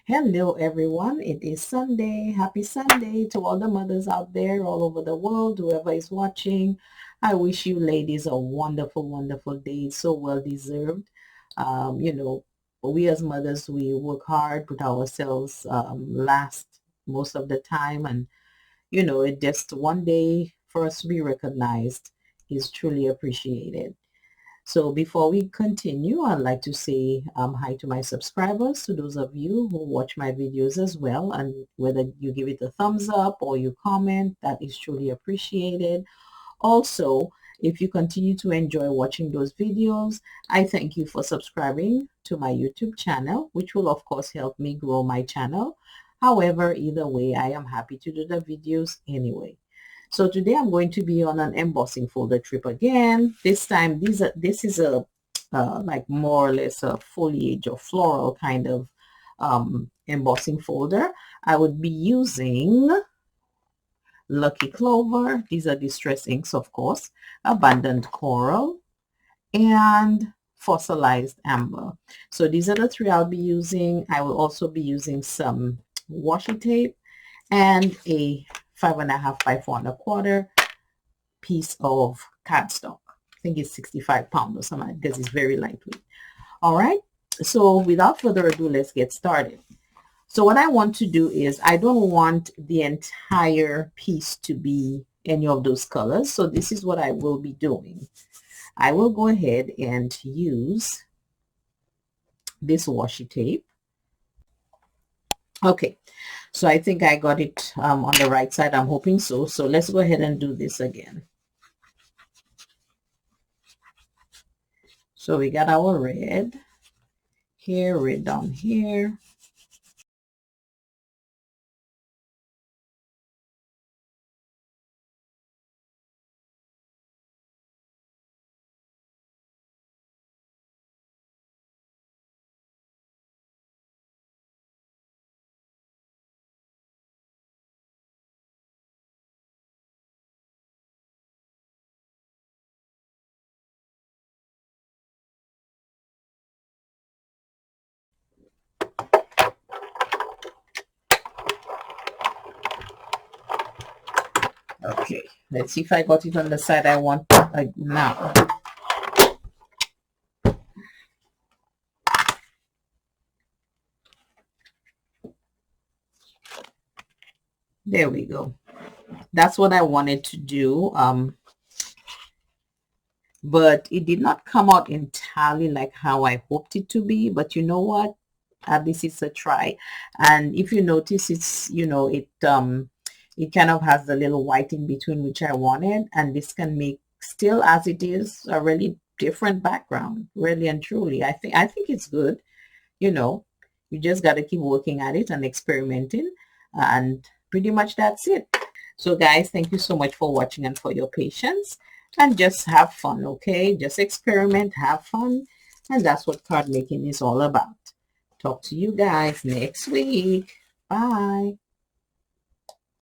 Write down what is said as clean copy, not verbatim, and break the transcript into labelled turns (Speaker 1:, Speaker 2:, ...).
Speaker 1: Hello, everyone. It is Sunday. Happy Sunday to all the mothers out there all over the world, whoever is watching. I wish you ladies a wonderful, wonderful day. So well deserved. You know, we as mothers, we work hard, put ourselves last most of the time. And, it just one day for us to be recognized is truly appreciated. So before we continue, I'd like to say hi to my subscribers, to those of you who watch my videos as well. And whether you give it a thumbs up or you comment, that is truly appreciated. Also, if you continue to enjoy watching those videos, I thank you for subscribing to my YouTube channel, which will of course help me grow my channel. However, either way, I am happy to do the videos anyway. So today I'm going to be on an embossing folder trip again. This time, this is a like more or less a foliage or floral kind of embossing folder. I would be using Lucky Clover. These are distress inks, of course. Abundant Coral and Fossilized Amber. So these are the three I'll be using. I will also be using some washi tape and a 5.5 by 4.25 piece of cardstock. I think it's 65 pounds or something because it's very lightweight. All right. So without further ado, let's get started. So what I want to do is I don't want the entire piece to be any of those colors. So this is what I will be doing. I will go ahead and use this washi tape. Okay, so I think I got it on the right side. I'm hoping so. So let's go ahead and do this again. So we got our red here, red down here. Okay, let's see if I got it on the side I want now. There we go. That's what I wanted to do. But it did not come out entirely like how I hoped it to be. But you know what? At least it's a try. And if you notice, it's, it kind of has the little white in between, which I wanted. And this can make, still as it is, a really different background, really and truly. I think it's good. You just got to keep working at it and experimenting. And pretty much that's it. So guys, thank you so much for watching and for your patience. And just have fun, okay? Just experiment, have fun. And that's what card making is all about. Talk to you guys next week. Bye.